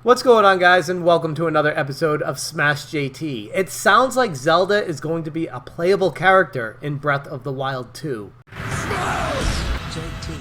What's going on, guys, and welcome to another episode of Smash JT. It sounds like Zelda is going to be a playable character in Breath of the Wild 2. Smash JT.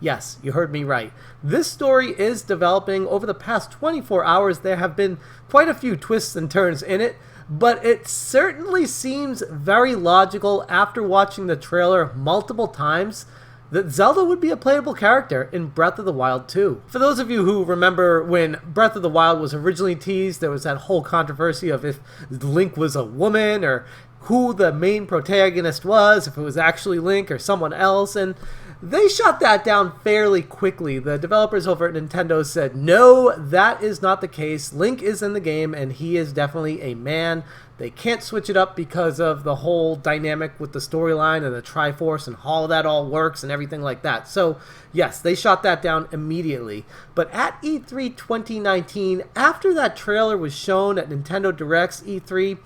Yes, you heard me right. This story is developing. Over the past 24 hours, there have been quite a few twists and turns in it, but it certainly seems very logical after watching the trailer multiple times that Zelda would be a playable character in Breath of the Wild 2. For those of you who remember when Breath of the Wild was originally teased, there was that whole controversy of if Link was a woman or who the main protagonist was, if it was actually Link or someone else, and they shut that down fairly quickly. The developers over at Nintendo said, no, that is not the case. Link is in the game and he is definitely a man. They can't switch it up because of the whole dynamic with the storyline and the Triforce and how that all works and everything like that. So, yes, they shot that down immediately. But at E3 2019, after that trailer was shown at Nintendo Direct's E3,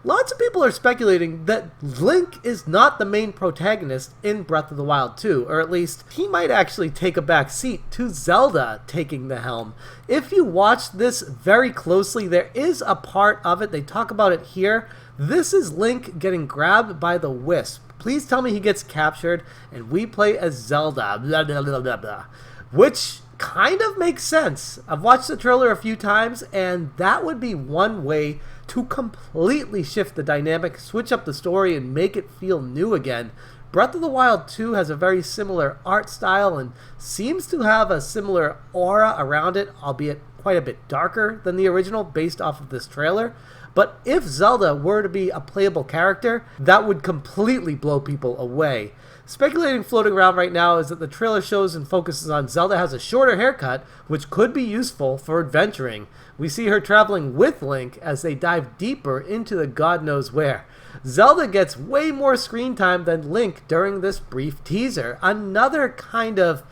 lots of people are speculating that Link is not the main protagonist in Breath of the Wild 2, or at least he might actually take a back seat to Zelda taking the helm. If you watch this very closely, there is a part of it, they talk about it here. This is Link getting grabbed by the Wisp. Please tell me he gets captured and we play as Zelda, blah, blah, blah, blah, blah. Which kind of makes sense. I've watched the trailer a few times and that would be one way to completely shift the dynamic, switch up the story, and make it feel new again. Breath of the Wild 2 has a very similar art style and seems to have a similar aura around it, albeit quite a bit darker than the original based off of this trailer. But if Zelda were to be a playable character, that would completely blow people away. Speculating floating around right now is that the trailer shows and focuses on Zelda has a shorter haircut, which could be useful for adventuring. We see her traveling with Link as they dive deeper into the god knows where. Zelda gets way more screen time than Link during this brief teaser. Another kind of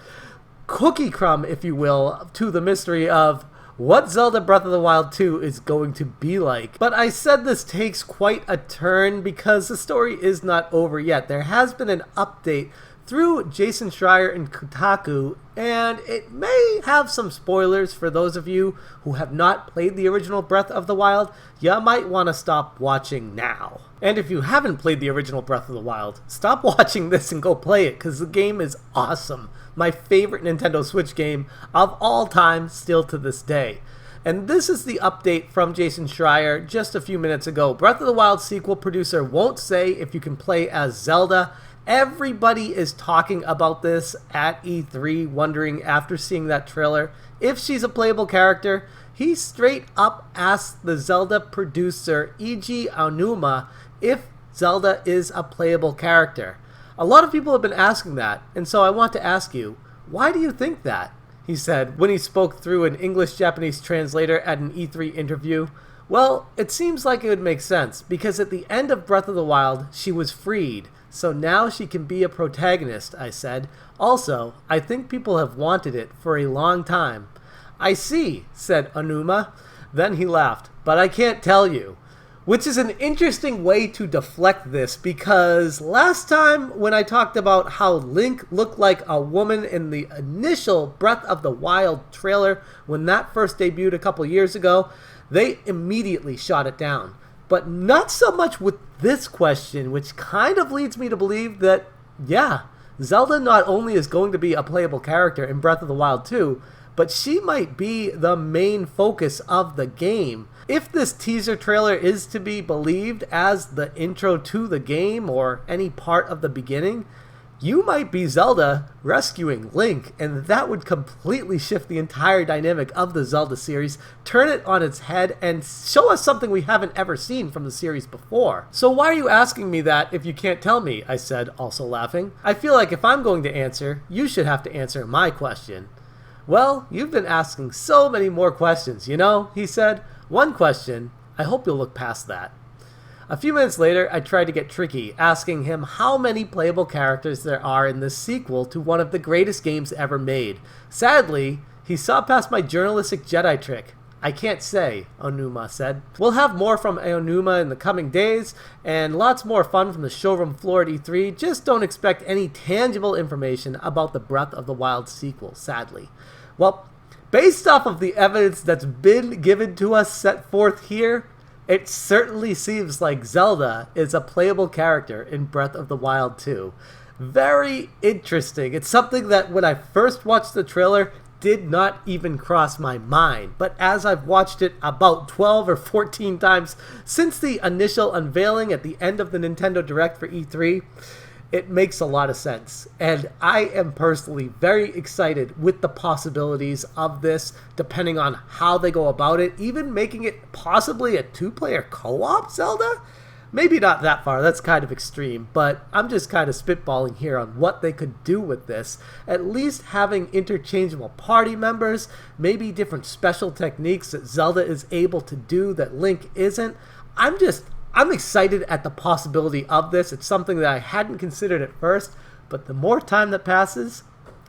cookie crumb, if you will, to the mystery of what Zelda Breath of the Wild 2 is going to be like. But I said this takes quite a turn because the story is not over yet. There has been an update through Jason Schreier and Kotaku, and it may have some spoilers for those of you who have not played the original Breath of the Wild. You might want to stop watching now. And if you haven't played the original Breath of the Wild, stop watching this and go play it because the game is awesome. My favorite Nintendo Switch game of all time, still to this day. And this is the update from Jason Schreier just a few minutes ago. Breath of the Wild sequel producer won't say if you can play as Zelda. Everybody is talking about this at E3, wondering after seeing that trailer if she's a playable character. He straight up asked the Zelda producer Eiji Aonuma if Zelda is a playable character. A lot of people have been asking that, and so I want to ask you, why do you think that? He said when he spoke through an English-Japanese translator at an E3 interview. Well, it seems like it would make sense, because at the end of Breath of the Wild, she was freed, so now she can be a protagonist, I said. Also, I think people have wanted it for a long time. I see, said Aonuma. Then he laughed, but I can't tell you. Which is an interesting way to deflect this, because last time when I talked about how Link looked like a woman in the initial Breath of the Wild trailer, when that first debuted a couple years ago, they immediately shot it down. But not so much with this question, which kind of leads me to believe that, yeah, Zelda not only is going to be a playable character in Breath of the Wild 2, but she might be the main focus of the game. If this teaser trailer is to be believed as the intro to the game or any part of the beginning, you might be Zelda rescuing Link, and that would completely shift the entire dynamic of the Zelda series, turn it on its head, and show us something we haven't ever seen from the series before. So why are you asking me that if you can't tell me? I said, also laughing. I feel like if I'm going to answer, you should have to answer my question. Well, you've been asking so many more questions, you know, he said. One question, I hope you'll look past that. A few minutes later, I tried to get tricky, asking him how many playable characters there are in this sequel to one of the greatest games ever made. Sadly, he saw past my journalistic Jedi trick. I can't say, Aonuma said. We'll have more from Aonuma in the coming days, and lots more fun from the showroom floor at E3. Just don't expect any tangible information about the Breath of the Wild sequel, sadly. Well, Based off of the evidence that's been given to us set forth here, it certainly seems like Zelda is a playable character in Breath of the Wild 2. Very interesting. It's something that when I first watched the trailer did not even cross my mind, but as I've watched it about 12 or 14 times since the initial unveiling at the end of the Nintendo Direct for E3, it makes a lot of sense. And I am personally very excited with the possibilities of this, depending on how they go about it, even making it possibly a two-player co-op Zelda? Maybe not that far, that's kind of extreme, but I'm just kind of spitballing here on what they could do with this. At least having interchangeable party members, maybe different special techniques that Zelda is able to do that Link isn't. I'm excited at the possibility of this. It's something that I hadn't considered at first, but the more time that passes,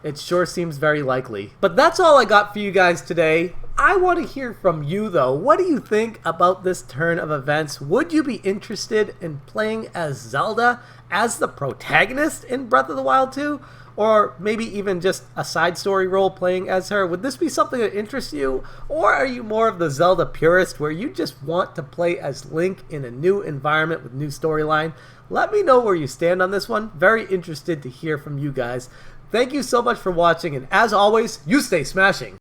it sure seems very likely. But that's all I got for you guys today. I want to hear from you though. What do you think about this turn of events? Would you be interested in playing as Zelda, as the protagonist in Breath of the Wild 2? Or maybe even just a side story role playing as her? Would this be something that interests you? Or are you more of the Zelda purist where you just want to play as Link in a new environment with new storyline? Let me know where you stand on this one. Very interested to hear from you guys. Thank you so much for watching, and as always, you stay smashing.